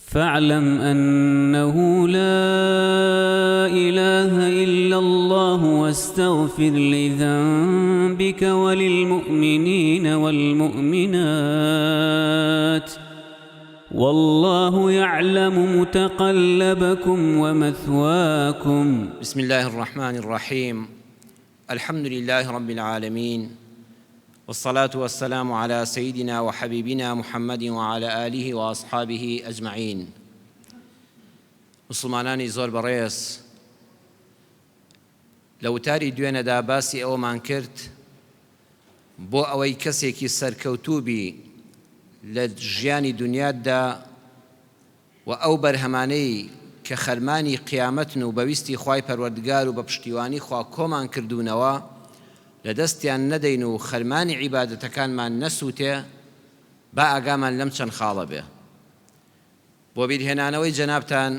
فاعلم أنه لا إله إلا الله واستغفر لذنبك وللمؤمنين والمؤمنات والله يعلم متقلبكم ومثواكم. بسم الله الرحمن الرحيم. الحمد لله رب العالمين، والصلاة والسلام على سيدنا وحبيبنا محمد وعلى آله وأصحابه أجمعين. مسلمانانی زۆر بەڕێز، لە وتاری دوێنەدا باسی ئەوەمان کرد بۆ ئەوەی کەسێکی سەرکەوتووبی لە ژیانی دنیادا و ئەو بەرهەمانەی کە خەرمانی قیامەتن و بەویستی خوای پەروەردگار و بە پشتیوانی خوا کۆمان کردوونەوە لە دەستیان نەدەین و خەرمانی عیبادەتەکانمان نەسووتێ، با ئاگامان لەم چەند خاڵە بێ. بۆ بیرهێنانەوەی جەنابتان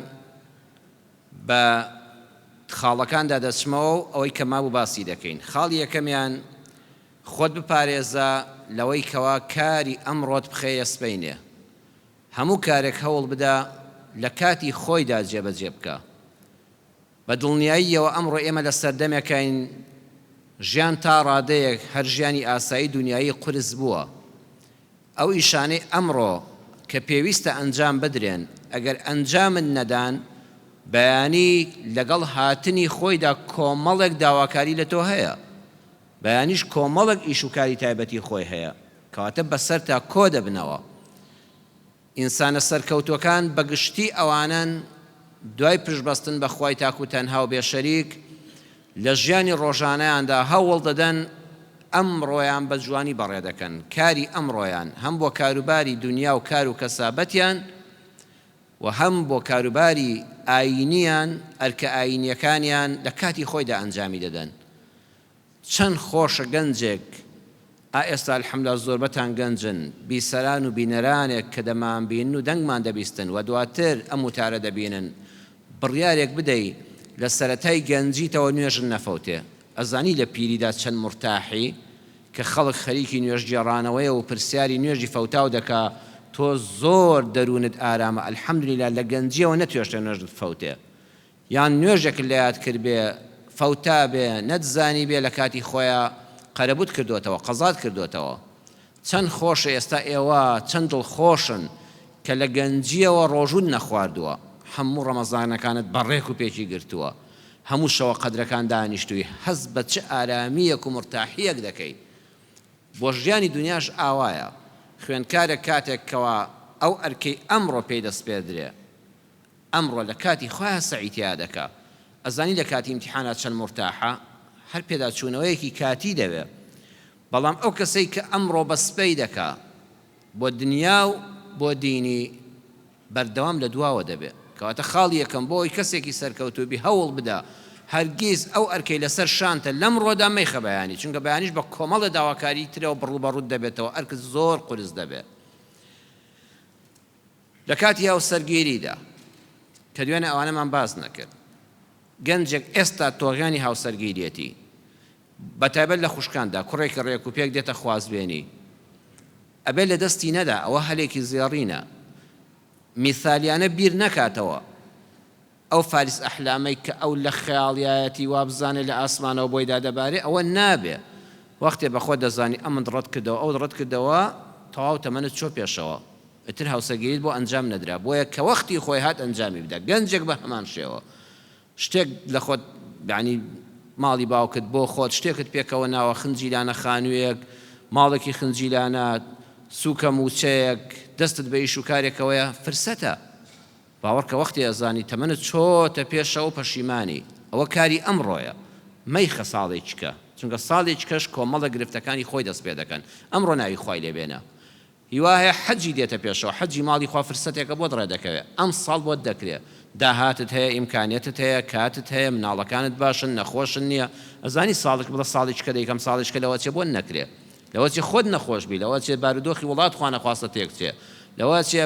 بە خاڵەکاندا دەچمەوە و ئەوەی کە مابوو باسی دەکەین. خاڵی یەکەمیان خۆت بپارێزە لەوەی کەوا کاری ئەمڕۆت بخەیە سبەینێ. هەموو کارێک هەوڵ بدە لە کاتی خۆیدا جێبەجێ بکە. بە دڵنیاییەوە ئەمڕۆ ئێمە لە سەردەمێکین ژیان تا ڕادەیەک هەر ژیانی ئاسایی دنیایی قورس بووە. ئەو ئیشانەی ئەمڕۆ کە پێویستە ئەنجام بدرێن ئەگەر ئەنجامن نەدان بەیانی لەگەڵ هاتنی خۆیدا کۆمەڵێک داواکاری لە تۆ هەیە، بەیانیش کۆمەڵێک ئیش و کاری تایبەتی خۆی هەیە، کەواتە بەسەر تا کۆ دەبنەوە. ئینسانە سەرکەوتوەکان بەگشتی ئەوانن دوای پشتبەستن بە خوای تاک و تەنها و بێشەریک لە ژیانی ڕۆژانەیاندا هەوڵ دەدەن ئەمڕۆیان بە جوانی بەڕێ دەکەن. کاری ئەمڕۆیان هەم بۆ کاروباری دنیا و کار و کەسابەتیان و هەم بۆ کاروباری ئاینیان ئەرکە ئاینیەکانیان لە کاتی خۆیدا ئەنجامی دەدەن. چەند خۆشە گەنجێک ئێستا الحەمدە زۆربەتان گەنجن، بیسەران و بینەرانێک کە دەمان بینن و دەنگمان دەبیستن و دواتر ئەم وتارە دەبینن. بڕیارێک بدەی لە سەرەتای گەنجیتەوە نوێژن نەفەوتێ. ئەزانی لە پیریدا چەند مرتاحی کە خەڵک خەریکی نوێژ گێڕانەوەیە و پرسیاری نوێژی فەوتاو دەکا، تۆ زۆر دەروونت ئارامە. الحەمدولیلا لە گەنجیەوە نەتوێشتە نوێژت فەوتێ، یان نوێژێک لە یاد کرد بێ فەوتا بێ نەتزانی بێ لە کاتی خۆیان قەرەبوت کردوتەوە، قەزات کردوتەوە. چەند خۆشە ئێستا ئێوە چەند دڵخۆشن کە لە گەنجیەوە ڕۆژون نەخواردووە، هەموو ڕەمەزانەکانت بەڕێک و پێکی گرتووە، هەموو شەوە قەدرەکان دانیشتووی، هەز بە چه ئارامیەک و مرتاحیەک دەکەی. بۆ ژیانی دنیاش ئاوایە. خوێندکارێک کاتێک کەوا ئەو ئەرکەی ئەمڕۆ پێی دەست پێ درێ، ئەمڕۆ لە کاتی خۆیان سەعیدیا دەکا. ئەزانی لە کاتی ئیمتیحانات چەند مرتاحە، هەر پێدا چوونەوەیەکی کاتی دەوێ. بەڵام ئەو کەسەی کە ئەمڕۆ بە سپەی دەکا بۆ دنیا و بۆ دینی بەردەوام لە دواوە دەبێت. کەواتە خاڵی یەکەم بۆ ئەوی کەسێکی سەرکەوتووبی هەوڵ بدە هەرگیز ئەو ئەرکەی لەسەر شانتە لەم ڕۆدا مەیخە بەیانی، چونکە بەیانیش بە کۆمەڵە داواکاری ترەوە بڕوبەڕوود دەبێتەوە، ئەرکت زۆر قورس دەبێت. لە کاتی هاوسەرگیریدا کە دوێنێ ئەوانەمان باز نەکرد، گەنجێک ئێستا تۆغیانی هاوسەرگیریەتی بەتایبەت لە خوشکاندا کوڕێکی ڕێک و پێک دێتە خوازبێنی، ئەبێ لە دەستی نەدا، ئەوە هەلێکی زێڕینە، میثالیانە بیر نەکاتەوە. ئەو فارس ئەحلامەی کە ئەو لە خەیاڵیەتی وا بزانێ لە ئاسمانەوە بۆی دادەبارێ، ئەوە نابێ. وەختێ بەخۆ دەزانی ئەمن ڕەت کردەوە، ئەو ڕەت کردەوە تەواو تەمەنت چۆ پێشەوە، ئیتر هاوسەرگیریت بۆ ئەنجام نەدرا، بۆیە کە وەختی خۆی هات ئەنجامی بدە. گەنجێک بە هەمان شێوە شتێک لە خۆت یعنی ماڵی باوکت بۆ خۆت شتێکت پێکەوە ناوە، خنجیلانە خانوویەک، ماڵێکی خنجیلانە، سووکە موچەیەک، دەستت بە ئیش و کارێکەوەیە، فرسەتە. باوەڕکە وەختی ئەزانی تەمەنت چۆتە پێشەوە پەشیمانی، ئەوە کاری ئەمڕۆیە، مەیخە ساڵێکیکە، چونکە ساڵێکیکەش کۆمەڵە گرفتەکانی خۆی دەست پێ دەکەن. ئەمڕۆ ناوی خوای لێبێنە. هیوا هەیە حەجی دێتە پێشەوە، حەجی ماڵی خوا فرسەتێکە بۆت ڕێدەکەوێت، ئەم ساڵ بۆت دەکرێت، داهاتت هەیە، ئیمکانیەتت هەیە، کاتت هەیە، مناڵەکانت باشن، نەخۆشن نییە. ئەزانی ساڵێک بڵە ساڵێکیکە دەیکەم، ساڵێکیکە لەوە چێ بۆ نەکرێت، لەوە چێ خۆت نەخۆش بی، لەوە چێ بارودۆخی وڵات خوا نەخواستە تێکچێ، لەوە چێ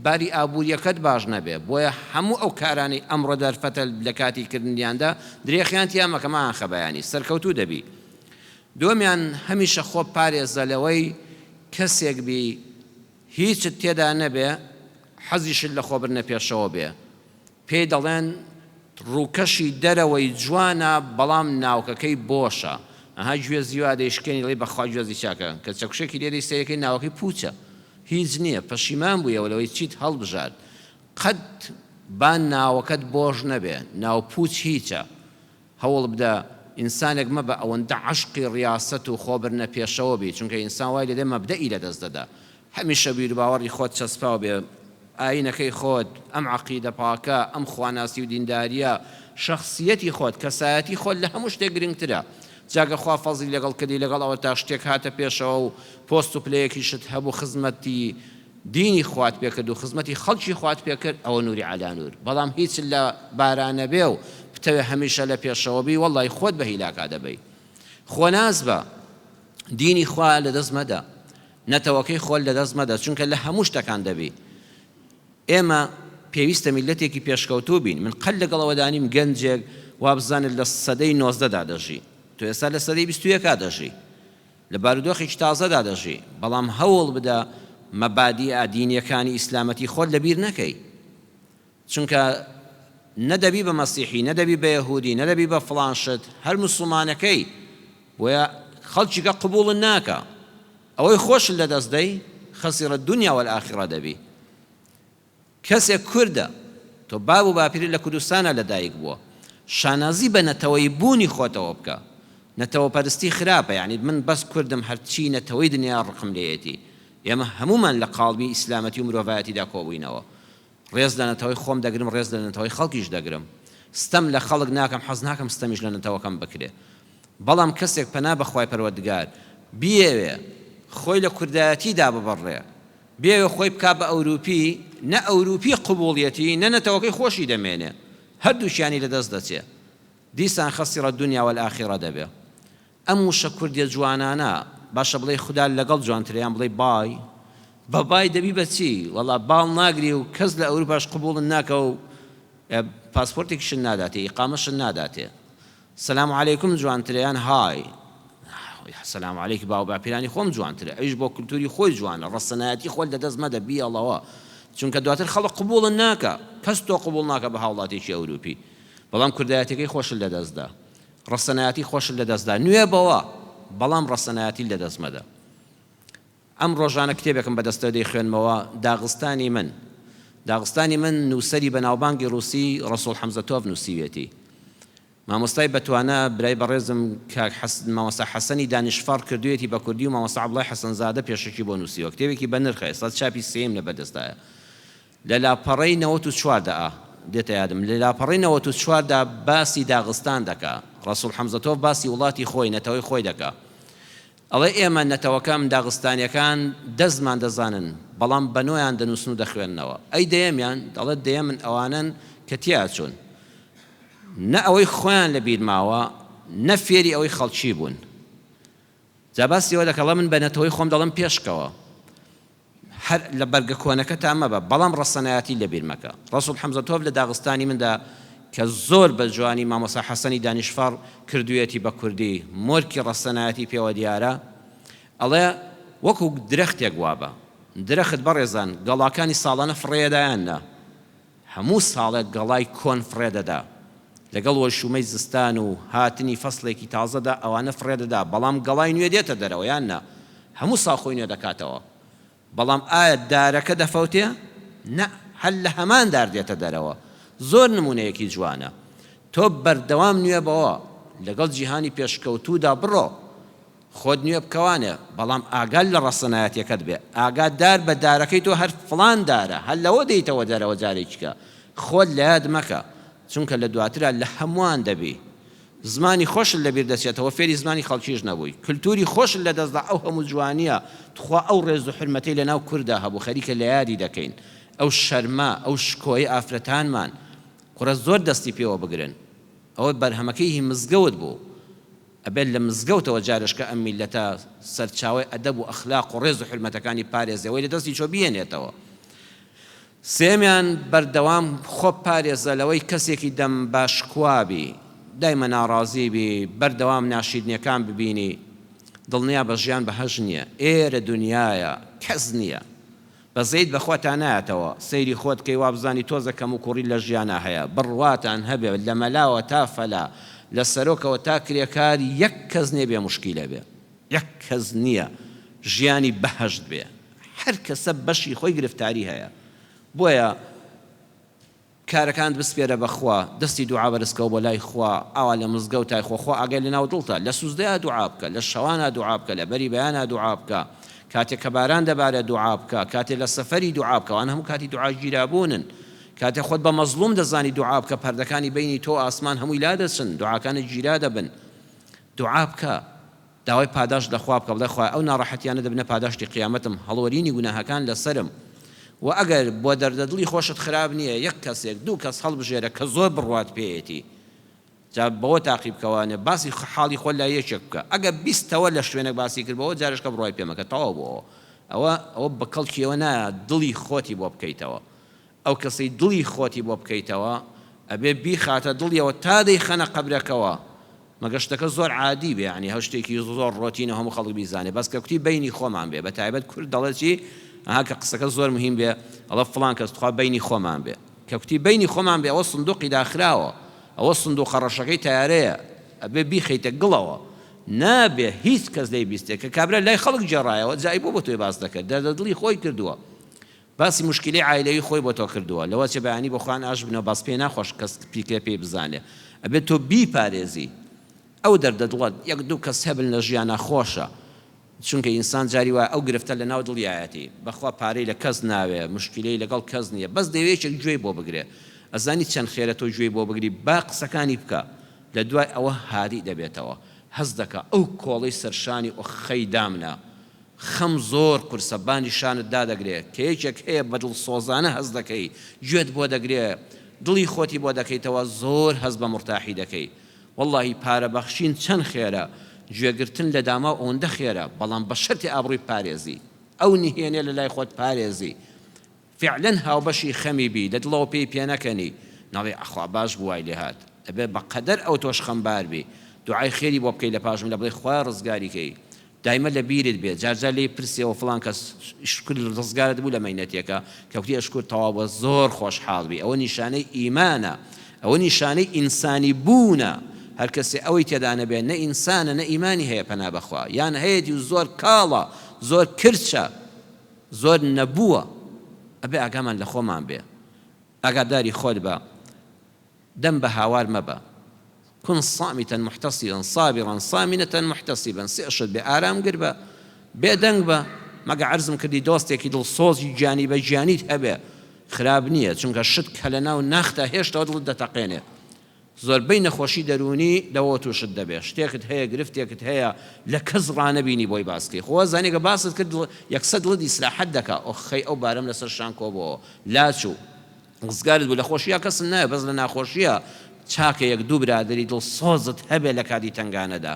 باری ئابووریەکەت باش نەبێ. بۆیە هەموو ئەو کارانی ئەمڕۆ دەرفەتە لە کاتی کردنیاندا درێخیان تیامەکەمان خەبەیانی سەرکەوتوو دەبی. دووەمیان هەمیشە خۆ پارێزە لەوەی کەسێک بی هیچت تێدا نەبێ، حەزیشت لە خۆبرنە پێشەوە بێ پێی دەڵێن ڕووکەشی دەرەوەی جوانە بەڵام ناوکەکەی بۆشە ئەها گوێ زیوا دەیشکێنی لێی بەخوا گوێزی چاکە کە چەکشێکی لێرەی سەیەکەی ناوەکەی پوچە هیچ نییە پەشیمان بوویەوە لەوەی چیت هەڵبژات قەت با ناوەکەت بۆش نەبێ ناو پوچ هیچە هەوڵ بدە ئینسانێک مەبە ئەوەندە عەشقی ڕیاست و خۆبرنە پێشەوە بی چونکە ئینسان وای لێدێ مەبدەئی لەدەست دەدا هەمیشە بیر باوەڕی خۆت چەسپاو بێ ئاینەکەی خۆت ئەم عەقیدە پاکە ئەم خواناسی و دینداریە شەخسیەتی خۆت کەسایەتی خۆت لە هەموو شتێک گرنگترە جاگە خوا فەزلی لەگەڵ کردی لەگەڵ ئەوە تا شتێک هاتە پێشەوە و پۆست و پلەیەکیشت هەبوو خزمەتی دینی خوات پێکرد و خزمەتی خەڵکی خوات پێکرد ئەوە نووری عەلا نوور بەڵام هیچ لە بارانە بێ و بتەوێ هەمیشە لە پێشەوە بی وەڵڵی خۆت بە هیلاکا دەبەی خۆناز بە دینی خوا لەدەست مەدە نەتەوەکەی خۆت لەدەست مەدە چونکە لە هەموو شتەکان دەبی ئێمە پێویستە میلەتێکی پێشکەوتوو بین من قەت لەگەڵەوە دانیم گەنجێک وا بزانێت لە سەدەی 19دا دەژی تو ئێستا لە سەدەی 21 دەژی لە بارودۆخێکی تازەدا دەژی بەڵام هەوڵ بدە مەبادیئە دینیەکانی ئیسلامەتی خۆت لەبیر نەکەی چونکە نەدەبی بە مەسیحی نەدەبی بە یەهودی نەدەبی بە فڵان شت هەر موسڵمانەکەی بۆیە خەڵکیکە قبوڵت ناکە ئەوەی خۆشت لەدەست دەی خەسیرە الدنیا والآخرە دەبی کەسێک کوردە تۆ باب و باپیری لە کوردستانە لەدایک بووە شانازی بە نەتەوەی بوونی خۆتەوە بکە نەتەوە پەرستی خراپە یعنی من بەس کوردم هەرچی نەتەوەی دنیا ڕقم لێیەتی ئێمە هەمومان لە قاڵبی ئیسلامەتی و مرۆڤایەتیدا کۆبووینەوە ڕێز لە نەتەوەی خۆم دەگرم ڕێز لە نەتەوەی خەڵکیش دەگرم ستەم لە خەڵک ناکەم حەز ناکەم ستەمیش لە نەتەوەکەم بکرێ بەڵام کەسێک پەنا بەخوای پەروەردگار بیەوێ خۆی لە کوردایەتیدا ببەڕێ بێوێ خۆی بکا بە ئەوروپی نە ئەوروپی قبوڵیەتی نە نەتەوەکەی خۆشی دەمێنێ هەردووشیانی لەدەست دەچێ دیسان خەسیرە الدنیا والآخرە دەبێ ئەم وشە کوردیە جوانانە باشە بڵێ خوددا لەگەڵ جوانتریان بڵێ بای بە بای دەبی بە چی وەڵا باڵ ناگری و کەس لە ئەوروپاش قبوڵن ناکە و پاسپۆرتێکیشت ناداتێ ئیقامەشت ناداتێ سەلام عەلەیکوم جوانتریان های سەلام عەلەیک باو باپیرانی خۆم جوانترە ئەویش بۆ کولتوری خۆی جوانە ڕەسەنایەتی خۆی لەدەست مەدە بیەڵەوە چونکە دواتر خەڵک قبوڵن ناکە کەس تۆ قبوڵ ناکە بە هاوڵاتێکی ئەوروپی بەڵام کوردایەتەکەی خۆشت لەدەستدا ڕەسەنایەتی خۆشت لەدەستدا نوێ بەوە بەڵام ڕەسەنایەتی لەدەست مەدە ئەم ڕۆژانە کتێبێکم بەدەستەوە دەیخوێنمەوە داغستانی من نووسەری بەناوبانگی ڕووسی ڕەسوڵ حەمزەتۆڤ نووسیوێتی مامۆستای بەتوانە برای بەڕێزم کاک مامۆستا حەسەنی دانیشفەر کردوێتی بە کوردی و مامۆستا عەبدوڵای حەسەنزادە پێشەکی بۆ نووسیوە کتێبێکی بە نرخە ئێستا چاپی سێم لە بەدەستایە لە لاپەڕەی 94دا دێتە یادم لە لاپەڕەی 94دا باسی داغستان دەکا ڕەسوڵ حەمزەتۆڤ باسی وڵاتی خۆی نەتەوەی خۆی دەکا ئەڵێ ئێمە نەتەوەکەم داغستانیەکان دەستمان دەزانن بەڵام بەنۆیان دەنووسن و دەخوێننەوە ئەی دەیەمیان دەڵێت دەیەمن ئەوانن کە تیا چوون نە ئەوەی خۆیان لەبیر ماوە نە فێری ئەوەی خەڵکی بوون جا باسیەوە دەکەڵە من بە نەتەوەی خۆم دەڵم پێشکەوە هەر لە بەرگە کۆنەکە تا مەبە بەڵام ڕەسەنایەتی لەبیر مەکە ڕەسوڵ حەمزەتۆڤ لە داغستانی مندا کە زۆر بە جوانی مامۆستا حەسەنی دانیشفەر کردوویەتی بە کوردی مۆرکی ڕەسەنایەتی پێوە دیارە ئەڵێ وەکو درەختێک وابە درەخت بەڕێزان گەڵاکانی ساڵانە فڕێدایاننا هەموو ساڵێک گەڵای کۆن فڕێدەدا لەگەڵ وەشومەی زستان و هاتنی فەسڵێکی تازەدا ئەوانە فڕێدەدا بەڵام گەڵای نوێ دێتە دەرەوە یاننا هەموو ساڵ خۆی نوێ دەکاتەوە بەڵام ئایا دارەکە دەفەوتێ نە هەر لە هەمان دار دێتە دەرەوە زۆر نمونەیەکی جوانە تۆ بەردەوام نوێ بەوە لەگەڵ جیهانی پێشکەوتوودا بڕۆ خۆت نوێ بکەوانێ بەڵام ئاگال لە ڕەسەنایەتیەکەت بێ ئاگادار بە دارەکەی تۆ هەر فڵان دارە هەر لەوە دەیتەوە دەرەوە جارێکیکە خۆت لە یاد مەکە چونکە لە دواترە لە هەمووان دەبی زمانی خۆشت لەبیر دەچێتەوە فێری زمانی خەڵکیش نەبووی کولتوری خۆشت لەدەستدا ئەو هەموو جوانیە تخوا ئەو ڕێز و حرمەتەی لەناو کووردا هەبوو خەریکە لە یادی دەکەین ئەو شەرمە ئەو شکۆی ئافرەتانمان قورە زۆر دەستی پێوە بگرن ئەوە بەرهەمەکەی هی مزگەوت بوو ئەبێت لە مزگەوتەوە جارشکە ئەم میلەتە سەرچاوی ئەدەب و ئەخلاق و ڕێز و حرمەتەکانی پارێزەوەی لە دەستی چۆ بێنێتەوە سێمیان بەردەوام خۆ پارێزە لەوەی کەسێکی دەم باشکوابی دایمە ناڕازی بی بەردەوام ناشیدنیەکان ببینی دڵنیا بە ژیان بەهەژ نییە ئێرە دنیایە کەس نییە بەزەید بەخواتان نایەتەوە سەیری خۆت کەی وا بزانی تۆزە کەم و کوڕی لە ژیانە هەیە بڕواتان هەبێ لە مەلاوە تا فەلا لە سەرۆکەوە تا کرێکار یەک کەس نێ بێ موشکیلە بێ یەک کەس نییە ژیانی بەهەشت بێ هەر کەسە بەشی خۆی گرفتاری هەیە بۆیە کارەکان بسپێرە بەخوا دەستی دوعا بەرزکەوە بۆ لای خوا ئاوا لە مزگەوتای خۆ ئاگای لەناو دڵتە لە سوزدەیە دوعا بکە لە شەوانە دوعا بکە لە بەری بەیانە دوعا بکە کاتێک کە باران دەبارێت دوعا بکە کاتێک لە سەفەری دوعا بکە ئەوان هەموو کاتی دوعا گیرابوونن کاتێک خۆت بە مەزلوم دەزانی دوعا بکە پەردەکانی بینی تۆ ئاسمان هەمووی لا دەچن دوعاکانت گیرا دەبن دوعا بکە داوای پاداش لەخوا بکە بڵێ خوای ئەو ناڕەحەتیانە دەبنە پاداشتی قیامەتم هەڵوەرینی گوناهەکان لەسرم و ئەگەر بۆ دەردەدڵی خۆشت خراب نییە یەک کەسێک دوو کەس هەڵبژێرە کە زۆر بڕوات پێیەتی جا بەوە تاقی بکەوانێ باسی حاڵی خۆ لای یەکێک بکە ئەگەر 20ەوە لە شوێنێک باسی کردبەوە جارشکە بڕوای پێمەکە تەواو بۆەوە ئەوە بە کەڵکیەوە نایە دڵی خۆتی بۆ بکەیتەوە ئەو کەسەی دڵی خۆتی بۆ بکەیتەوە ئەبێ بیخاتە دڵیەوە تا دەیخەنە قەبرەکەوە مەگەشتەکە زۆر عادی بێ ینی هەر شتێکی زۆر ڕۆتینە هەموو خەڵک بیزانێ بەس کە کوتی بینی خۆمان بێ بە تایبەت کورد دەڵێت چی ئەها کە قسەکە زۆر مهم بێ ئەڵە فڵان کەس تخوا بینی خۆمان بێ کە کوتی بینی خۆمان بێ ئەوە سندوقی داخراوە ئەوە سندوق ڕەشەکەی تیارەیە ئەبێ بیخەیتە گڵەوە نابێ هیچ کەس دەی بیستێ کە کابرا لای خەڵک جێڕایەوە جای بۆ توی باس دەکرد دەردەدڵی خۆی کردووە باسی مشکلی عایلەوی خۆی بۆ تۆ کردووە لەوە چێ بەیانی بۆ خوان ئاش بنەوە باس پێ ناخۆش کەس پیکێ پێی بزانێ ئەبێت تۆ بیپارێزی ئەو دەردەدڵات یەک دوو کەس هەبن لە ژیانە خۆشە چونکە ئینسان جاری وایە ئەو گرفتە لە ناو دڵیایەتی بەخوا پارەی لە کەس ناوێ مشکلەی لەگەڵ کەس نییە بەس دەوێتێک گوێی بۆ بگرێ ئەزانی چەند خێرە تۆ گوێی بۆ بگری با قسەکانی بکە لە دوای ئەوە هادی دەبێتەوە هەز دەکە ئەو کۆڵەی سەرشانی ئۆخەی دامنا خەم زۆر قورسەبانی شانت دادەگرێت کە یەکێک هەیە بە دڵ سۆزانە هەز دەکەی گوێت بۆ دەگرێت دڵی خۆتی بۆ دەکەیتەوە زۆر هەز بە مرتاحی دەکەی واللهی پارەبەخشین چەند خێرە گوێگرتن لە داما ئەوەندە خێرە بەڵام بە شەرتی ئابڕووی پارێزی ئەو نهێنێ لە لای خۆت پارێزی فعلەن هاوبەشی خەمی بی لە دڵەوە پێی نەکەنی ناڵێ ئەخوا باش بووای لێ هات ئەبێ بەقەدەر ئەو تۆش خەمبار بی دوعای خێری بۆ بکەی لە پاشم لە بڵێ خوا ڕزگاریکەی دایمە لە بیرت بێت جارجار لێی پرسیەوە فڵان کەس شکر ڕزگارت بوو لە مەینەتێکە کەوتی ئەشکر تەواوە زۆر خۆشحاڵ بی ئەوە نیشانەی ئیمانە ئەوە نیشانەی ئینسانی بوونە هەر کەسێ ئەوەی تێدا نەبێت نە ئینسانە نە ئیمانی هەیە پەنا بەخوا یان هەیەی زۆر کاڵە زۆر کرچە زۆر نەبووە ئەبێ ئاگامان لە خۆمان بێ ئاگاداری خۆت بە دەم بە هاوار مەبە كن صامتا محتصبا صابرا صامنة محتسبا سئشت بآرام قربا بێدەنگ بە مەگە عەرزم کردی دۆستێکی دڵسۆزی گیانی بە گیانیت هەبێ خراب نییە چونکە شت کە لە ناو ناختە هێشتا دڵت دەتەقێنێ زۆربەی نەخۆشی دەرونی لەوە تووشت دەبێ شتێکت هەیە گرفتێکت هەیە لە کەس ڕانەبینی بۆی باسکەی خۆ زانێکە باست کرد یەکسە دڵت ئیسلاحەت دەکا ئۆخەی ئەو بارەم لەسەر شان کۆبەوە لاچوو ڕزگارت بوو لە خۆشیە کەسم نایە بەس لە ناخۆشیە چاکە یەک دوو برادری دڵسۆزت هەبێ لە کاتی تنگانەدا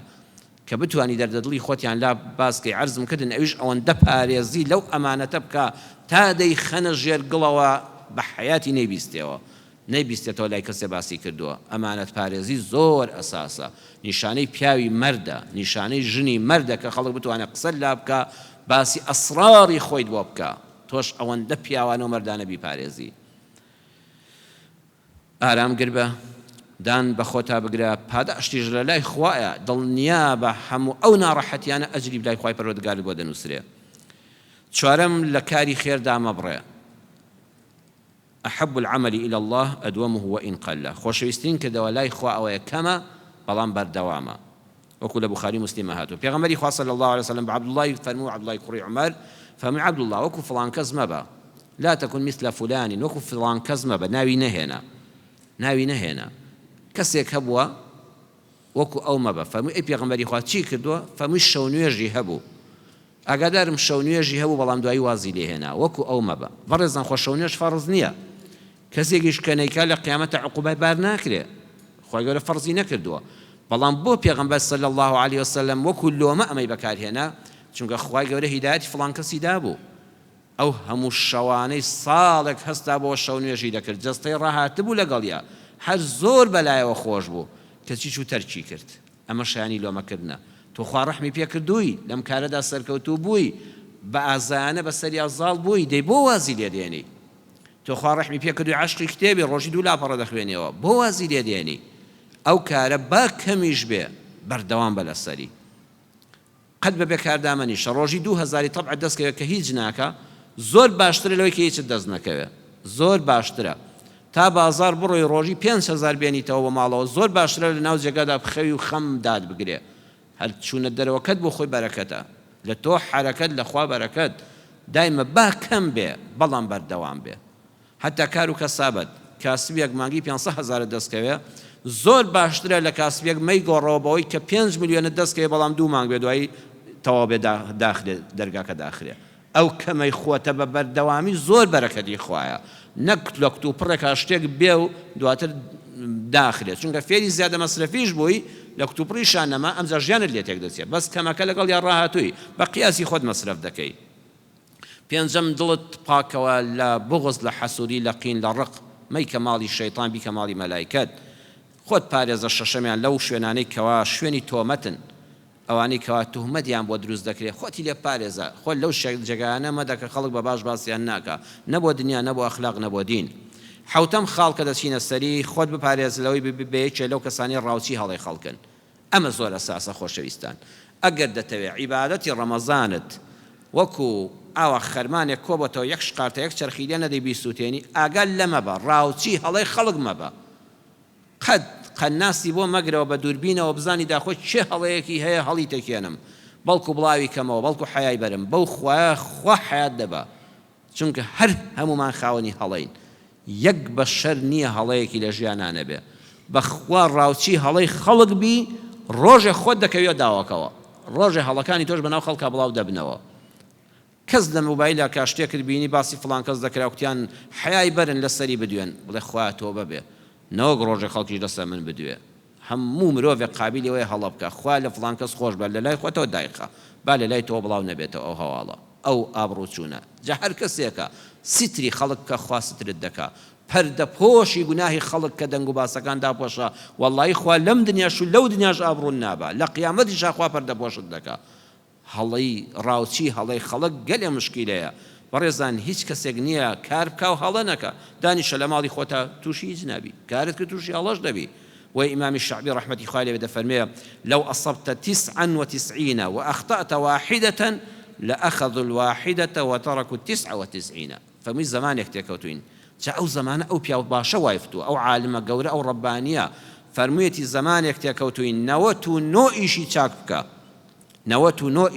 کە بتوانی دەردەدڵی خۆتیان لا باسکەی عەرزم کردن ئەویش ئەوەندە پارێزی لەو ئەمانەتە بکە تا دەیخەنە ژێر گڵەوە بە حەیاتی نەیبیستێەوە نەیبیستێتەوە لای کەسێ باسی کردووە ئەمانەت پارێزی زۆر ئەساسە نیشانەی پیاوی مەردە نیشانەی ژنی مەردە کە خەڵک بتوانێت قسە لا بکە باسی ئەسراری خۆیت بۆ بکە تۆش ئەوەندە پیاوانە و مەردانە بیپارێزی ئارام گربە دان بە خۆتا بگرە پاداشتیش لە لای خوایە دڵنیا بە هەموو ئەو ناڕەحەتیانە ئەجری لای خوای پەروەردگارت بۆ دەنووسرێ چوارەم لە کاری خێردا مەبڕێ أحب العمل إلى الله أدومه وإن قل خۆشەویستترین کردەوە لای خوا ئەوەیە کەمە بەڵام بەردەوامە وەکو لە بوخاری مسلم هاتوو پێغەمبەری خوا صلی الله عليه وسلم عبد الله فەرموو عبد الله کوڕی عومەر فەرمووی عبد الله وەکو فڵان کەس مەبە لا تكن مثل فلان وەکو فڵان کەس مەبە ناوی نەهێنا کەسێک هەبووە وەکو ئەو مەبە فەرمووی ئەی پێغەمبەری خوا چی کردووە فەرمووی شەو نوێژی هەبوو ئاگادارم شەو نوێژی هەبوو بەڵام دوایی وازی لێهێنا وەکو ئەو مەبە بەڕێزان خۆ شەو نوێژ فەرز نییە کەسێکیش کە نەیکا لە قیامەتە عقوبای بار ناکرێ خۆی گەورە فەرزی نەکردووە بەڵام بۆ پێغەمبەر صلی الله عليه وسلم وەکو لۆمە ئەمەی بەکارهێنا چونکە خۆی گەورە هیدایەتی فڵان کەسی دابوو ئەو هەموو شەوانەی ساڵێک هەستا بۆ شەو نوێژی دەکرد جەستەی ڕاهاتبوو لەگەڵیا هەر زۆر بەلایەوە خۆش بوو کەچی چوو تەرکی کرد ئەمە شایانی لۆمەکردنە تۆ خوا ڕەحمی پێ کردووی لەم کارەدا سەرکەوتوو بووی بە ئازانە بە سەریا زاڵ بووی دەی بۆ وازی لێ دێنی تۆ خوا ڕەحمی پێکردوی عەشقی کتێبی ڕۆژی دوو لاپەڕە دەخوێنیەوە بۆ وازی لێ دێنی ئەو کارە با کەمیش بێ بەردەوام بە لەسەری قەت بە بێکاردامەنیشە ڕۆژی 2000 تەبع دەستکەوێت کە هیچ ناکە زۆر باشترە لەوەی کە هیچت دەست نەکەوێت زۆر باشترە تا بازار بڕۆی ڕۆژی 5,000 بێنیتەوە بە ماڵەوە زۆر باشترە لە ناو جێگادا بخەوی و خەم داد بگرێ هەر چوونە دەرەوەکەت بۆ خۆی بەرەکەتە لە تۆ حرەکەت لە خوا بەرەکەت دایمە با کەم بێ بەڵام بەردەوام بێ هەتا کار و کەسابەت کاسبێک مانگی 500,000 دەستکەوێ زۆر باشترە لە کاسبێک مەی گۆڕەوەبەوەی کە 5 ملیۆنە دەستکەوێ بەڵام 2 مانگ بێ دوایی تەواو بێ داخلێ دەرگاکە داخلێ ئەو کەمەی خۆتە بە بەردەوامی زۆر بەرەکەتی خوایە نەک لە کتوپڕێکا شتێک بێ و دواتر داخلێت چونکە فێری زیادە مەسرەفیش بووی لە کتوپڕیشان نەما ئەمجا ژیانت لێ تێک دەچێت بەس کەمەکە لەگەڵ یا ڕاهاتووی بە قیاسی خۆت مەسرەف دەکەی پێنجەم دڵت پاکەوە لە بغز لە حەسوودی لە قین لە ڕق مەیکە ماڵی شەیطان بیکە ماڵی مەلایکەت خۆت پارێزە شەشەمیان لەو شوێنانەی کەوا شوێنی تۆمەتن ئەوانەی کەوا توهمەتیان بۆ دروست دەکرێت خۆتی لێ پارێزە خۆت لەو جێگایانە مەدەکە خەڵک بە باش باسییان ناکە نەبووە دنیا نەبوو ئەخلاق نەبووە دین حوتەم خاڵکە دەچینە سەری خۆت بپارێزلەوەی بێچێ لەو کەسانی ڕاوچی هەڵی خەڵکن ئەمە زۆر ئەساسە خۆشەویستان ئەگەر دەتەوێت عیبادەتی ڕەمەزانت وەکو ئاوا خەرمانێک کۆبەتەوە یەک شقارتە یەک چرخیلە نەدەی بیسووتێنی ئاگەر لەمە بە ڕاوچی هەڵی خەڵک مەبە قەناسی بۆ مەگرەوە بە دووربینەوە بزانی داخۆی چێ هەڵەیەکی هەیە هەڵی تێکێنم بەڵکو بڵاوی کەمەوە بەڵکو حیای بەرم بەو خوا حیات دەبە چونکە هەر هەمومان خاوەنی هەڵەین یەک بەشەر نییە هەڵەیەکی لە ژیانانە بێ بەخوا ڕاوچی هەڵەی خەڵک بی ڕۆژێ خۆت دەکەوێت داواکەوە ڕۆژێ هەڵەکانی تۆش بەناو خەڵکا بڵاو دەبنەوە کەس لە مۆبایلە کاشتێکرد بینی باسی فڵان کەس دەکرا وتیان حیای بەرن لەسەری بدوێن بڵێ خوا تۆ بەبێ نەوەک ڕۆژێ خەڵکیش لەسەر من بدوێ هەموو مرۆڤێک قابلی ئەوەیە هەڵە بکە خوا لە فڵان کەس خۆش بە لە لای خۆتەوە دایقە با لە لای تۆ بڵاو نەبێتەوە ئەو هەواڵە ئەو ئابڕوو چوونە جا هەر کەسێکە سیتری خەڵک کە خوا سترت دەکا پەردە پۆشی گوناهی خەڵک کە دەنگ و باسەکان داپۆشە وەڵڵی خوا لەم دنیاش و لەو دنیاش ئابڕوون نابا لە قیامەتیشا خوا پەردە پۆشت دەکا هەڵەی ڕاوچی هەڵەی خەڵک گەلێ مشکیلەیە بەڕێزان هیچ کەسێک نییە کار بکە و هەڵە نەکە دانیشە لە ماڵی خۆتە تووشی هیچ نابی کارت کرد تووشی هەڵەش دەبی وإمام الشعبي رحمة الله عليه دفرميه لو أصبت 99 وأخطأت واحدة لأخذوا الواحدة وتركوا 99 فمش زمانك تكوتين جاء أو زمان أو بيا باشا وايفتو أو عالمة قورة أو ربانية فرميتي زمانك تكوتين نوتو نو إيشي تشاكبك نوتو نو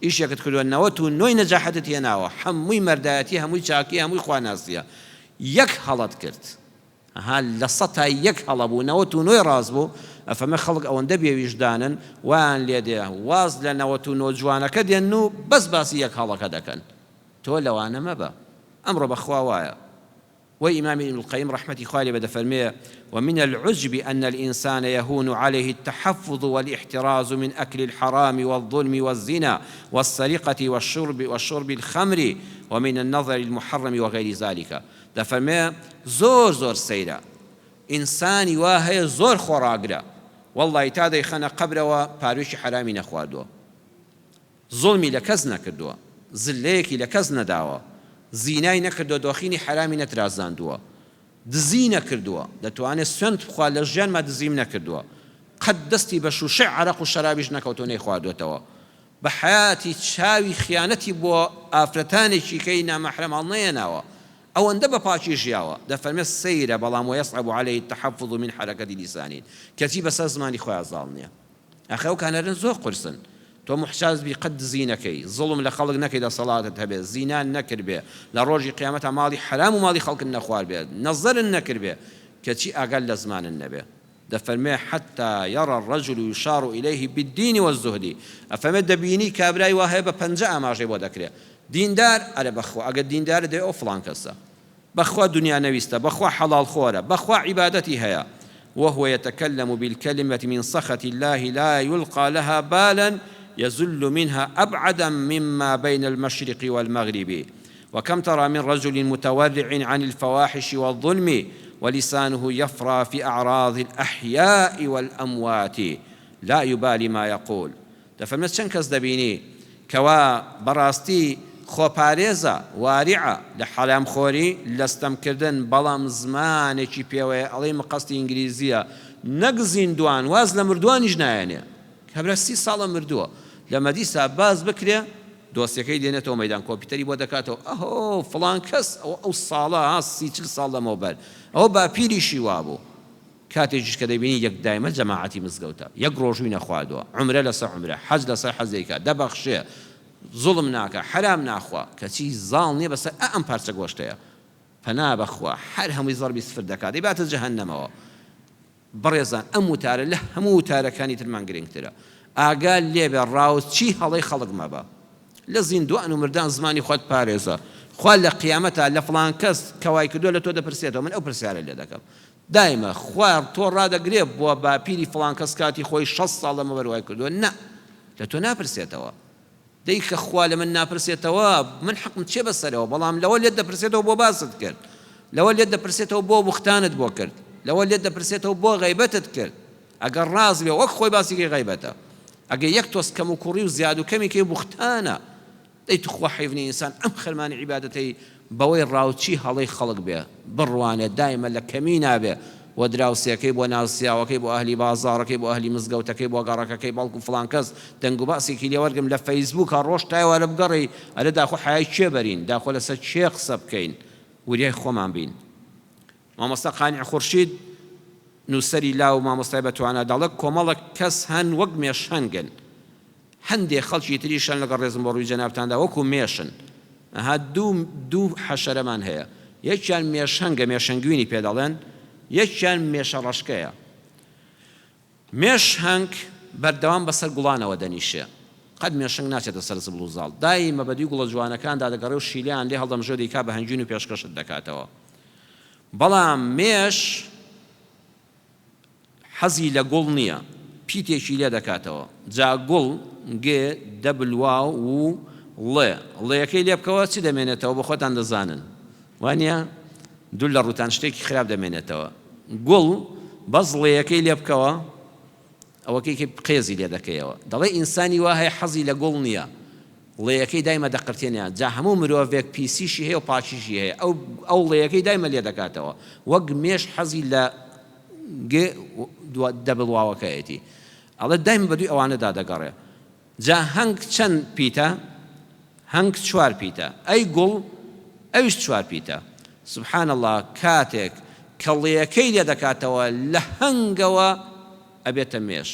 إيش يكت كلوا نوتو نو نجاحتي يناوى حموي مرداتي هموي تشاكي هموي خواناسية يك حالات كرت هل لسطها يك هەڵەبوو نەوەت و نۆی ڕاست بوو ئەفەمە خەڵک ئەوەندە بێویژدانن وان لێ دێ واز لە نەوەت و نۆ جوانەکە دێن و بەس باسی یەک هەڵەکە دەکەن تۆ لەوانە مەبە ئەمڕۆ بەخوا وایە وإمام ابن القيم رحمة الله بدفرميه ومن العجب أن الإنسان يهون عليه التحفظ والاحتراز من أكل الحرام والظلم والزنا والسرقة والشرب الخمر ومن النظر المحرم وغير ذلك دفرميه زور سيرا إنساني واهي زور خوراقرا والله تادي خنا قبره وباروش حرامي نخواردوا ظلمي لكزنا كردوا زليكي لكزنا داوا زینای نەکردووە دۆخینی حرامی نەترازاندووە دزی نەکردووە دەتوانێت سوێند بخوا لە ژیانما دزیم نەکردووە قەت دەستی بە شوشەی عەرەق و شەرابیش نەکەوتۆ نەیخواردوێتەوە بە حەیاتی چاوی خیانەتی بۆ ئافرەتانێکی کەی نامەحرەماڵ نەیەناوە ئەوەندە بە پاکی ژیاوە دەفەرمێت سەیرە بەڵام وەیەصعب عەلەیهی التەحەفظ من حەرەکەتی لیسانین کەچی بەسەر زمانی خۆیان زاڵ نییە ئەخە ئەو کانەرن زۆر قورسن تۆ محتاج بی قەت دزی نەکەی زڵم لە خەڵک نەکەی لە سەڵاتت هەبێ زینان نەکرد بێ لە ڕۆژی قیامەتە ماڵی حرام و ماڵی خەڵکن نەخوار بێت نەزەرن نەکرد بێ کەچی ئاگەل لە زمانن نەبێ دەفەرمێ حتى يرى الرجل يشار إليه بالدين والزهد ئەفەرمێ دەبینی کابرای وا هەیە بە پەنجە ئاماژەی بۆ دەکرێت دیندار ئەرە بەخوا ئەگەر دیندارە دەی ئەو فڵان کەسە بەخوا دنیا نەویستە بەخوا حەڵاڵ خۆرە بەخوا عیبادەتی هەیە وهو يتكلم بالكلمة من سخط الله لا يلقى لها بالا يزل منها أبعدا مما بين المشرق والمغرب وكم ترى من رجل متورع عن الفواحش والظلم ولسانه يفرى في أعراض الأحياء والأموات لا يبالي ما يقول دەفەرمێت چەند کەس دەبینی کەوا بەڕاستی خۆپارێزە واریعە لە حەرامخۆری لەستەمکردن بەڵام زمانێکی پێوەیە ئەڵێ مەقەستی ئینگلیزیە نەک زیندوان واز لە مردوانیش نایەنێ کەبرە 30 ساڵە مردووە لە مەدیسا باز بکرێ دۆسیەکەی دێنێتەوە مەیدان کۆمپیوتەری بۆ دەکاتەوە ئەهۆ فڵان کەس ئەو ساڵە 30 ساڵ لەمەوبەر ئەوە باپیریشی وابوو کاتێکیش کە دەبینی یەک دایمە جەماعەتی مزگەوتە یەک ڕۆژووی نەخواردووە عومرە لەسەر عومرە حەج لەسەر حەجێکە دەبەخشێ زوڵم ناکە حرام ناخوا کەچی زاڵ نییە بەسەر ئەم پارچە گۆشتەیە پەنا بەخوا هەر هەمووی زەربی سفر دەکات دەباتە جەهەنەمەوە بەڕێزان ئەم وتارە لە هەموو وتارەکانی ترمان گرنگترە ئاگال لێبێ ڕاوچی هەڵەی خەڵک مەبە لە زیندوان و مردان زمانی خۆت پارێزە خوا لە قیامەتە لە فڵان کەس کەوای کردووە لە تۆ دەپرسێتەوە من ئەو پرسیارە لێ دەکەم دایمە خوار تۆ ڕادەگرێ بۆ باپیری فڵان کەس کاتی خۆی 6 ساڵ لەمەوبەر وای کردووە نە لە تۆ ناپرسێتەوە دەی کە خوا لە من ناپرسێتەوە من حەقم چێ بەسەرەوە بەڵام لەوە لێت دەپرسێتەوە بۆ باست کرد لەوە لێت دەپرسێتەوە بۆ بوختانت بۆ کرد لەوە لێت دەپرسێتەوە بۆ غەیبەتت کرد ئەگەر ڕاز بێ وەک خۆی باسیکەی غەیبەتە ئەگەر یەک تۆس کەم و کوڕی و زیاد و کەمیکەی بوختانە دەی تو خوا حیفنی ئینسان ئەم خەرمانی عیبادەتەی بەوەی ڕاوچی هەڵەی خەڵک بێ بڕوانێ دایمە لە کەمی نابێ و دراوسەکەی بۆ ناوسیاوەکەی بۆ ئەهلی بازاڕەکەی بۆ ئەهلی مزگەوتەکەی بۆ گەڕەکەکەی بەڵکو فڵان کەس دەنگ و باسێکی لێوەرگم لە فەیسبووکە ڕۆژ تایوارە بگەڕی ئەرە داخۆ حیای چێ بەرین داخۆ لەسەر چێ قسە بکەین وریای خۆمان بین مامۆستا قانیع خورشید نووسەری لاو مامۆستای بەتوانە دەڵێت کۆمەڵک کەس هەن وەک مێشهەنگن هەندێک خەڵکی تریشان لەگەڵ ڕێزم بۆ ڕووی جەنابتاندا وەکو مێشن ئەها دوو حەشەرەمان هەیە یەکیان مێشهەنگە مێشەنگوینی پێ دەڵێن یەکیان مێشە ڕەشکەیە مێشهەنگ بەردەوام بەسەر گوڵانەوە دەنیشێ قەت مێشەنگ ناچێتە سەر زبڵ و زاڵ دایمە بەدوی گوڵە جوانەکاندا دەگەڕێ و شیلیان لێ هەڵدەمژۆ دەیکا بە هەنجین و پێشکەشت دەکاتەوە بەڵام مێش حەزی لە گوڵ نییە پیتێکی لێ دەکاتەوە جا گوڵ گێ دەبلوا و ڵێەکەی لێ بکەوە چی دەمێنێتەوە بە خۆتان دەزانن وانە دوو لە ڕوتان شتێکی خراپ دەمێنێتەوە گوڵ بەس ڵێەکەی لێ بکەوە ئەوەکەی قێزی لێ دەکەیەوە دەڵێ ئینسانی وا هەیە حەزی لە گوڵ نییە ڵێەکەی دایمە دەقرتێنیان جا هەموو مرۆڤێک پیسیشی هەیە و پاچیشی هەیە ئەو ڵێەکەی دایمە لێ دەکاتەوە وەک مێش حەزی لە دەبڵواوەکەیەتی ئەڵێ دایم بەدوی ئەوانەدا دەگەڕێ جا هەنگ چەند پیتە هەنگ 4 پیتە ئەی گوڵ ئەویش 4 پیتە سبحان الله کاتێک کەڵیەکەی لێ دەکاتەوە لە هەنگەوە ئەبێتە مێش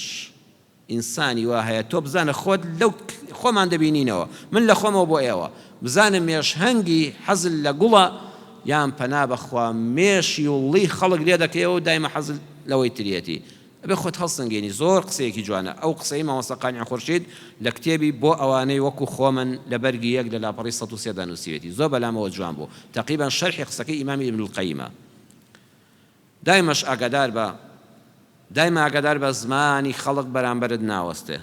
ئینسانی وا هەیە تۆ بزانە خۆت لەو خۆمان دەبینینەوە من لە خۆمەوە بۆ ئێوە بزانە مێش هەنگی حەزل لە گوڵە یان پەنا بەخوا مێشی وڵی خەڵک لێ دەکەیەوە دایمە حەزل لەوەی تریەتی ئەبێ خۆت هەڵسەنگێنی زۆر قسەیەکی جوانە ئەو قسەی مامۆستا قانیع خورشید لە کتێبی بۆ ئەوانەی وەکو خۆمن لە بەرگی یەک لە لاپەڕی 103 دانووسیوێتی زۆر بەلامەوە جوان بوو تەقریبان شەرحی قسەکەی ئیمامی ابن القەیمە دایمەش ئاگادار بە زمانی خەڵک بەرامبەرت ناوەستێ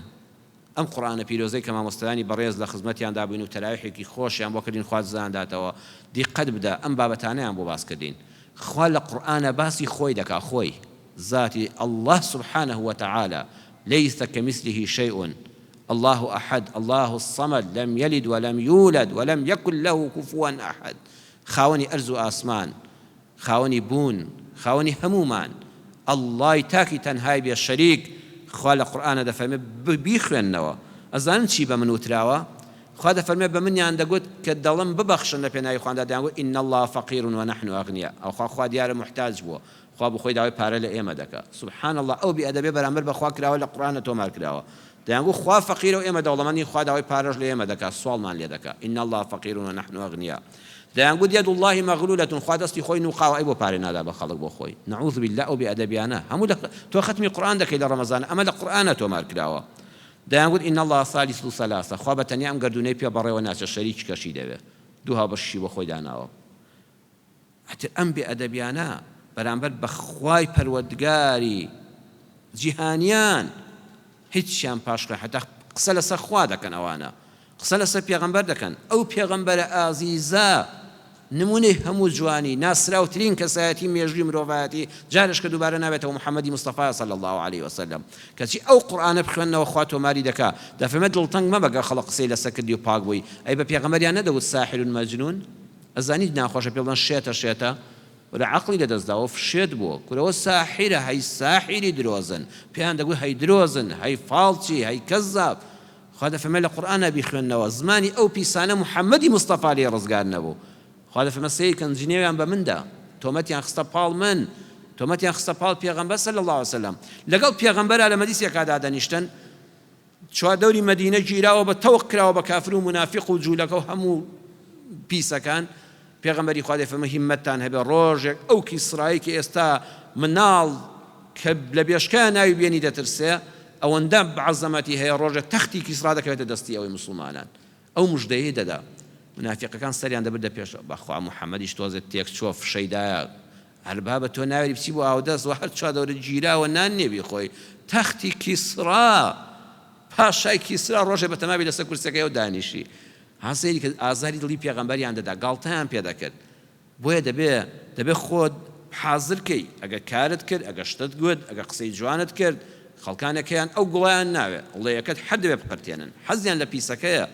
ئەم قورئانە پیرۆزەی کە مامۆستایانی بەڕێز لە خزمەتیاندا بووین و تەراویحێکی خۆشیان بۆ کردین خوا زانداتەوە دیقەت بدە ئەم بابەتانەیان بۆ باس کردین خوا لە قورئانە باسی خۆی دەکا خۆی ذاتي الله سبحانه وتعالى ليس كمثله شيء الله أحد الله الصمد لم يلد ولم يولد ولم يكن له كفوا أحد خاوني أرز آسمان خاوني بون خاوني همومان الله تاكي تنهاي بالشريك خوال القرآن دفرمي بيخوانوا أزان چی بمن وتراوا خوا دفرمي بمني عند قد كدلم ببخشن لبناي خوان دادان إن الله فقير ونحن أغنياء أو خوا ديار محتاج بو خوا بخوي داوي پارە لە ئێمە دەکا سبحان الله ئەو بێئەدەبێ بەرامبەر بە خوا کراوە لە قورئانە تۆمار کراوە دەیانگو خوا فەقیرە و ئێمە دەوڵەمەندین خوا داوای پارەش لە ئێمە دەکا سوالمان لێ دەکا إن الله فقير ونحن أغنياء دەیانگو يد الله مغلولة خوا دەستی خۆی نوقاوە ئەی بۆ پارەی نادا بە خەڵک بۆ خۆی نعوذ بالله ئەو بێئەدەبیانە هەموو تۆ ختمی قورئان دەکەی لە ڕەمەزان ئەمە لە قورئانە تۆمار کراوە دەیانگو إن الله ثالث ثلاثة خوا بەتەنیا ئەم گەردوونەی پێ بەڕێوە ناچە شەریک کەشی دەوێ دوو هاوبەشی بۆ خۆی داناوە ئەم بێئەدەبیانە بەرامبەر بە خوای پەروەردگاری جیهانیان هیچیان پاشڕێ حتا قسە لەسەر خوا دەکەن ئەوانە قسە لەسەر پێغەمبەر دەکەن ئەو پێغەمبەرە ئازیزە نمونەی هەموو جوانی ناسراوترین کەسایەتی مێژووی مرۆڤایەتی جارش کە دووبارە نابێتەوە محەممەدی مستەفا صلی الله عليه وسلم کەچی ئەو قورئانە بخوێنەوە خوا تۆماری دەکا دەفەرمێ دڵتەنگ مەبە خەڵق قسەی لەسەر کردی و پاک بووی ئەی بە پێغەمبەریان نەدەوت ساحر مەجنون ئەزانیت ناخۆشە پێڵەن شێتە ولا عقلی لەدەستداوە فشێت بووە کورەوە ساحرە هەی ساحری درۆزن پێیان دەگوت هەی درۆزن هەی فاڵچی هەی کەزاب خوا دەفەرمێ لە قورئانە بیخوێننەوە زمانی ئەو پیسانە محەممەدی مستەفا لێ ڕزگار نەبوو خوا دەفەرمێ سەیرکەن جنێویان بە مندا تۆمەتیان خستە پاڵ من تۆمەتیان خستە پاڵ پێغەمبەر صلی الله عليه وسلم لەگەڵ پێغەمبەرە لە مەجلیسێکا دادەنیشتن چواردەوری مەدینە گیراوە بە تەوق کراوە بە کافر و منافق و جوولەکە و هەموو پیسەکان پێغەمبەری خوا دەفەرمێ هیممەتتان هەبێ ڕۆژێک ئەو کیسڕایی کە ئێستا مناڵ کە لە بێشکیان ناوی بێنی دەترسێ ئەوەندە بەعەزەمەتی هەیە ڕۆژێک تەختی کیسڕا دەکەوێتە دەستی ئەوەی مسلمانان ئەو موژدەیەی دەدا منافقەکان سەریان دەبردە پێش بەخوا محەممەدیش تۆزێت تێک چۆ فشەیدایە هەربا بە تۆ ناوێری بچی بۆ ئاودەست و هەر چوادەورە گیراوە نان نێبی خۆی تەختی کیسڕا پاشای کیسرا ڕۆژێ بە تەمامی لەسەر کورسەکەی و دانیشی هەسەیری کە ئازاری دڵی پێغەمبەریان دەدا گاڵتەیان پێ دەکرد بۆیە دەبێ خۆت حازرکەی ئەگە کارت کرد ئەگە شتت گوت ئەگە قسەی جوانت کرد خەڵکانەکەیان ئەو گوڵیان ناوێ وڵەیەکەت حەد دەبێ بقرتێنن حەزیان لە پیسەکەیە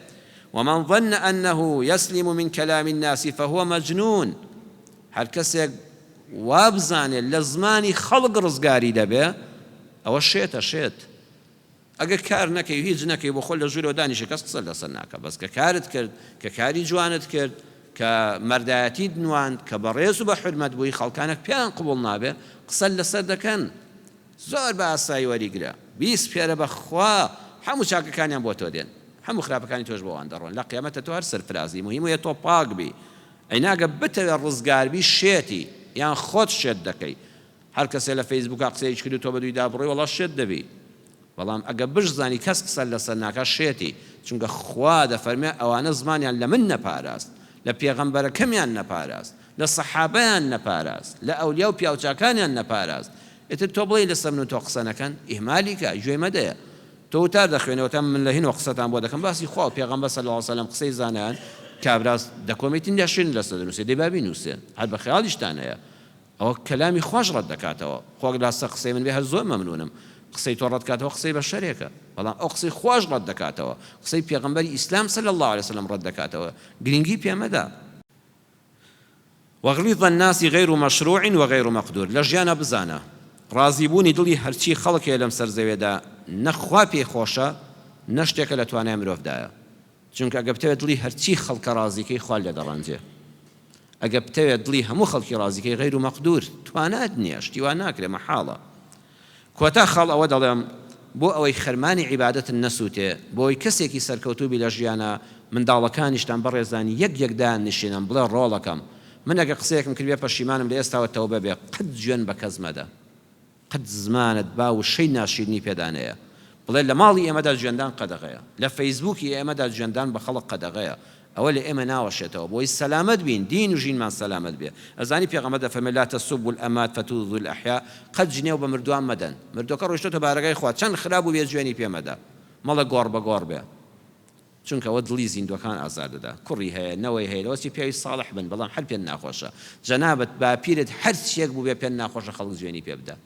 ومن ظن أنه يسلم من كلام الناس فهو مجنون هەر کەسێک وابزانێت لە زمانی خەڵق ڕزگاری دەبێ ئەوە شێت ئەگە کار نەکەی هیچ نەکەی بۆ خۆل لە ژوورەوە دانیشی کەس قسە لەسەر ناکە بەس کە کارت کرد کە کاری جوانت کرد کە مەردایەتی نواند کە بەڕێز و بە حرمەت بووی خەڵکانێک پێیان قبوڵ نابێ قسە لەسەر دەکەن زۆر بە ئاسایی وەریگرە 20 پێرە بەخوا هەموو چاکەکانیان بۆ تۆ دێن هەموو خراپەکانی تۆش بۆوان دەڕۆن لە قیامەتە تۆ هەر سەرفرازی مهمە تۆ پاک بی ئەیناگە بتەوێ ڕزگاربی شێتی یان خۆت شێت دەکەی هەر کەسێ لە فەیسبووکا قسەیەکی کرد و تۆ بەدووی دابڕۆی وەڵا شێت دەبی بەڵام ئەگە بشزانی کەس قسە لەسەر ناکە شێتی چونکە خوا دەفەرمێ ئەوانە زمانیان لە من نەپاراست لە پێغەمبەرەکەمیان نەپاراست لە سەحابەیان نەپاراست لە ئەولیا و پیاوچاکانیان نەپاراست ئێتر تۆ بڵێ لەسەر من و تۆ قسە نەکەن ئیهمالی کە گوێ مەدەیە تۆ وتار دەخوێنەوە تا من لە هینەوە قسەتان بۆ دەکەم باسی خوا و پێغەمبەر صلی الله علیه وسلم قسەی زانایان کابراس دەکۆمیتین دەشێن لەسەر دەنووسێ دەی با بینووسێ هەر بە خەیاڵیشتان هەیە ئەوە کەلامی خۆش ڕەت دەکاتەوە خۆ لاسە قسەی من بێ هەر زۆر مەمنونم قسەی تۆ ڕەت کاتەوە قسەی بە شەرێکە بەڵام ئەو قسەی خۆش ڕەت دەکاتەوە قسەی پێغەمبەری ئیسلام صلی الله علیه وسلم ڕەت دەکاتەوە گرنگی پێمەدا وغليظ الناس غير مشروع وغير مقدور لەژیانە بزانە ڕازیبوونی دڵی هەرچی خەڵکێ لەم سەر زەوێدا نەخوا پێخۆشە نەشتێکە لە توانای مرۆڤدایە چونکە ئەگە بتەوێت دڵی هەرچی خەڵکە ڕازیکەی خوا لێدەڕەنجێ ئەگە بتەوێت دڵی هەموو خەڵکی ڕازیکەی غەیر و مەقدور توانات نییە شتیوان ناکرێ مەحاڵە کۆتا خەڵ ئەوە دەڵێم بۆ ئەوەی خەرمانی عیبادەت نەسووتێ بۆی کەسێکی سەرکەوتوبی لە ژیانە منداڵەکانیشتان بەڕێزانی یەک نشێنم بڵێ ڕۆڵەکەم من ئەگە قسەیەکم کردێ پەشیمانم لە ئێستاوە تەوبە بێ قەت گوێن بە کەس مەدە قەت زمانت با و شەی ناشیرنی پێدانەیە بڵێ لە ماڵی ئێمەدا گوێندان قەدەغەیە لە فەیسبووکی ئێمەدا گوێندان بە خەڵق قەدەغەیە ئەوە لە ئێمە ناوەشێتەوە بۆی سەلامەت بین دین و ژینمان سەلامەت بێ ئەزانی پێغەمبەر دەفەرمێ لا تسبوا الأموات وتؤذوا الأحياء قەت جنێو بە مردووان مەدەن مردووەکە ڕۆیشتۆتە بارەگای خوا چەند خراپ و بێ جوێنی پێمەدا مەڵە گۆڕ بە گۆڕ بێ چونکە ئەوە دڵی زیندوەکان ئازار دەدا کوڕی هەیە نەوەی هەیە لەوەسی پێوی ساڵح بن بەڵام هەر پێ ناخۆشە جەنابەت باپیرت هەر چیەک بوو بێ پێ ناخۆشە خەڵک جوێنی پێ بدە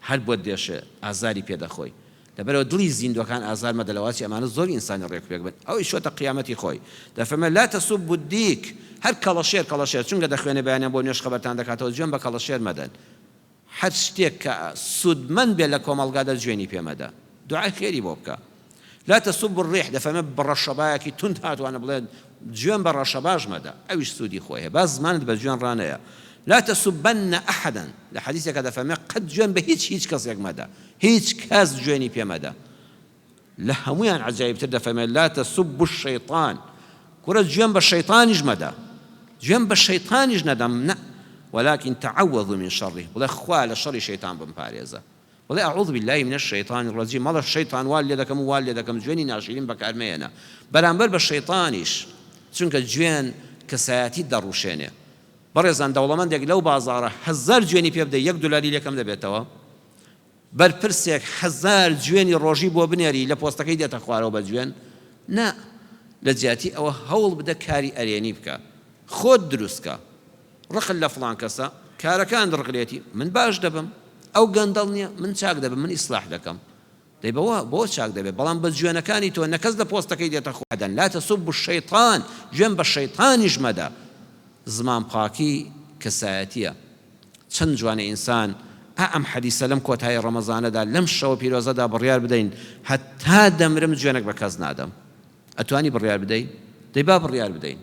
هەر بۆ دێشێ ئازاری پێدەخۆی لەبەرەوە دڵی زیندوەکان ئازار مەدە لەواتی ئەمانە زۆر ئینسانی ڕێک بن ئەوەی شۆتە قیامەتی خۆی دەفەرمێ لا تسبوا الدیک هەر کەڵەشێر چونکە دەخوێنێ بەیانیان بۆ نوێژ خەبەرتان دەکاتەوە گوێن بە کەڵەشێر مەدەن هەر شتێک کە سودمەند بێ لە کۆمەڵگادا جوێنی پێمەدە دوعای خێری بۆ بکە لا تسبوا الريح دەفەرمێ بەڕەشەبایەکی تند هاتوانە بڵێ گوێن بە ڕەشەباش مەدە ئەویش سوودی خۆیە باز زمانت بە گوێن ڕانەیە لا تسبن أحدا لحديثك هذا فما قد جوان بهيج كاس يقمدا هيج كاس جواني بيمدا لهميان عجائب تبدا فما لا تسبوا الشيطان كرة جوان بالشيطان يجمدا جوان بالشيطان يجندم ولكن تعوذوا من شره ولا خوال شر الشيطان بمباريزه ولا أعوذ بالله من الشيطان الرجيم ماذا الشيطان والدكم جواني ناشرين بكارمينا برامبر بالشيطانيش چونك جوان كساتي دروشينه بەڕێزان دەوڵەمەندێک لەو بازاڕە 1000 جوێنی پێ بدە $1 لێکەم دەبێتەوە بەرپرسێک 1000 جوێنی ڕۆژی بۆ بنێری لە پۆستەکەی دێتە خوارەوە بە جوێن نا لە جیاتی ئەوە هەوڵ بدە کاری ئەرێنی بکە خۆت دروستکە ڕقل لە فڵان کەسە کارەکان ڕقلێتی من باش دەبم ئەو گەندەڵ نییە من چاک دەبم من ئیسلاح دەکەم دەی بۆ چاک دەبێت بەڵام بە جوێنەکانی تۆ نەکەس لە پۆستەکەی دێتە خوادەن لا تەسوب الشەیطان گوێن بە شەیطانیش مەدە زمان پاکی کەسایەتیە چەند جوانە ئینسان ئەم حەدیسە لەم کۆتایی ڕەمەزانەدا لەم شەوە پیرۆزەدا بڕیار بدەین هەتا دەمرم جوێنێک بە کەس نادەم ئەتوانی بڕیار بدەین دەی با بڕیار بدەین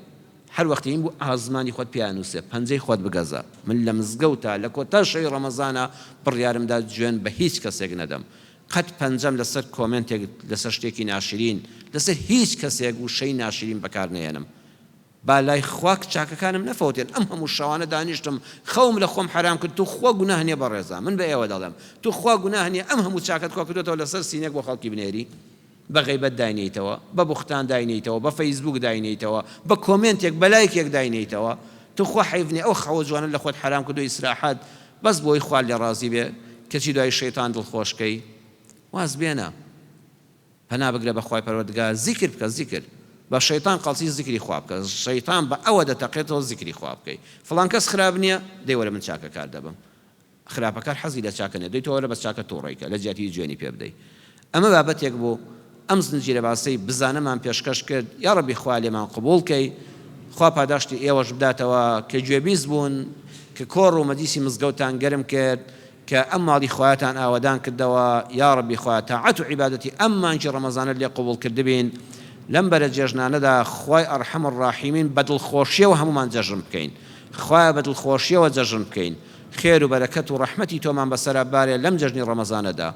هەر وەختی بوو ئازمانی خۆت پیانووسێ پەنجەی خۆت بگەزە من لە مزگەوتە لە کۆتا شەوی ڕەمەزانە بڕیارمدا جوێن بە هیچ کەسێک نەدەم قەت پەنجەم لەسەر کۆمنتێک لەسەر شتێکی ناشرین لەسەر هیچ کەسێک و شەی ناشرین بەکار نێنم با لای خوا چاکەکانم نەفەوتێن ئەم هەموو شەوانە دانیشتم خەوم لە خۆم حرام کرد تو خوا گوناه نییە بەڕێزە من بە ئێوە دەڵێم تو خوا گوناه نییە ئەم هەموو چاکەت کۆ کردوێتەوە لەسەر سینێک بۆ خەڵکی بنێری بە غیبەت داینیتەوە بە بوختان داینیتەوە بە فەیسبوک داینیتەوە بە کۆمنتێک بە لایکێک داینیتەوە تو خوا حیفنی ئەو خەوە جوانە لە خۆت حرام کردو ئیسراحەت بەس بۆی خوا لێ ڕازی بێ کەچی دوای شەیطان دڵخۆشکەی واز بێنە پەنا بگرە بە خوای پەروەردگار زیکر بکە زیکر بە شەیطان قەڵسی زیکری خوا بکە شەیطان بە ئەوە دەتەقێتەوە زیکری خوا بکەی فڵان کەس خراپ نییە دەی وەرە من چاکە کار دەبم خراپەکار حەزی لە چاکە نێ دەی تۆ وەرە بەس چاکە تووڕێکە لە جیاتی جوێنی پێ بدەی ئەمە بابەتێک بوو ئەم زنجیرە باسی بزانەمان پێشکەش کرد یا ڕەبی خوا لێمان قبوڵ کەی خوا پاداشتی ئێوەش بداتەوە کە گوێبیست بوون کە کۆڕ و مەجلیسی مزگەوتان گەرم کرد کە ئەم ماڵی خوایەتان ئاوادان کردەوە یا ڕەبی خوا تاعەت و عیبادەتی ئەم مانگی ڕەمەزانە لێ قبوڵ کردبین لەم بەرە جێژنانەدا خوای ئەرحەم الراحیمین بەدڵخۆشیەوە هەمومان جەژن بکەین خوای بەدڵخۆشیەوە جەژن بکەین خێر و بەرەکەت و ڕەحمەتی تۆمان بەسەرا بارێ لەم جەژنی ڕەمەزانەدا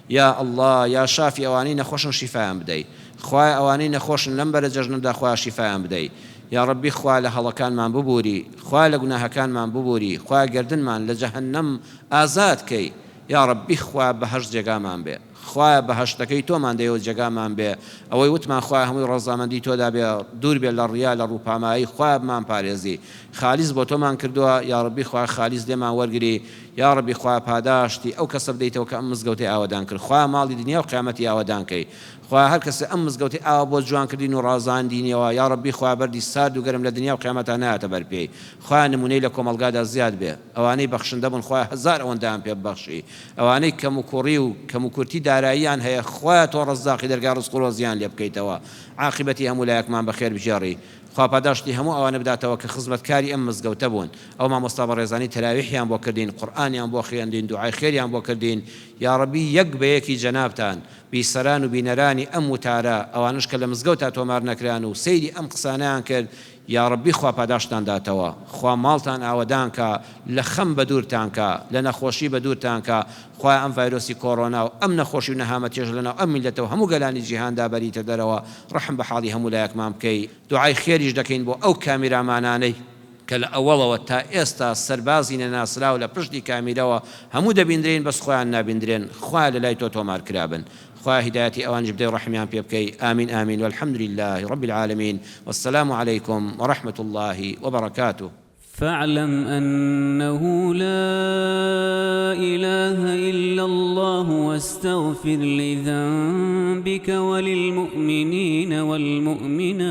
یا الله یا شافی ئەوانەی نەخۆشن شیفایان بدەی خوای ئەوانەی نەخۆشن لەم بەرە جەژنەدا خوای شیفایان بدەی یا ڕەبی خوا لە هەڵەکانمان ببووری خوا لە گوناهەکانمان ببووری خوا گردنمان لە جەهەنەم ئازاد کەی یا ڕەبی خوا بەهەشت جێگامان بێ خوایە بەهەشتەکەی تۆمان دەیەوە جێگامان بێ ئەوەی وتمان خوای هەمووی ڕەزامەندی تۆدا بێ دوور بێ لە ڕیا لە ڕووپامایی خوای بمان پارێزی خالیز بۆ تۆمان کردووە یا ڕەبی خوای خالیز لێمان وەرگری یا ڕەبی خوای پاداشتی ئەو کەسە بدەیتەوە کە ئەم مزگەوتەی ئاوادان کرد خوای ماڵی دنیا و قیامەتی ئاوادان کەی خوای هەر کەسە ئەم مزگەوتەی ئاوا بۆ جوانکردین و ڕازاندینەوە یا ڕەبی خوای بەردی سارد و گەرم لە دنیا و قیامەتە نایەتە بەرپێی خوای نمونەی لە کۆمەلگادا زیاد بێ ئەوانەی بەخشندە بوون خوای هەزار ئەوەندەیان پێ ببەخشی ئەوانەی کەم و کوڕی و کەم و کورتی داراییان هەیە خوای تۆ ڕەزاقی دەرگا ڕزق و ڕۆزیان لێ بکەیتەوە عاقبەتی هەموو لایەکمان بەخێر بجێڕی خوا پاداشتی هەموو ئەوانە بداتەوە کە خزمەتکاری ئەم مزگەوتە بوون ئەو مامۆستا بەڕێزانی تەراویحیان بۆ کردین قورئانیان بۆ خوێندین دوعای خێریان بۆ کردین یا ڕەبی یەک بە یەکی جەنابتان بیسەران و بینەرانی ئەم وتارە ئەوانش کە لە مزگەوتە تۆمار نەکران و سەیری ئەم قسانەیان کرد یا ڕەبی خوا پاداشتان داتەوە خوا ماڵتان ئاوەدان کە لە خەم بە دوورتان کە لە نەخۆشی بە دوورتان کە خوا ئەم ڤایرۆسی کۆڕۆنا و ئەم نەخۆشی و نەهامەتیێژ لەناو ئەم میلەتەوە هەموو گەلانی جیهاندا بەریتە دەرەوە ڕەحم بە حاڵی هەموو لایەکمان بکەی دوعای خێریش دەکەین بۆ ئەو کامیرامانانەی کە لە ئەوەڵەوە تا ئێستا سەربازی نەناسراو لە پشتی کامیرەوە هەموو دەبیندرێن بەس خۆیان نابیندرێن خوا لە لای تۆ تۆمار کرابن خوا هدايتي أوانج بدي رحميان بيبكي آمين آمين والحمد لله رب العالمين والسلام عليكم ورحمة الله وبركاته فاعلم أنه لا إله إلا الله واستغفر لذنبك وللمؤمنين والمؤمنات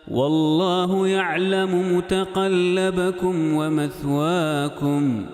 والله يعلم متقلبكم ومثواكم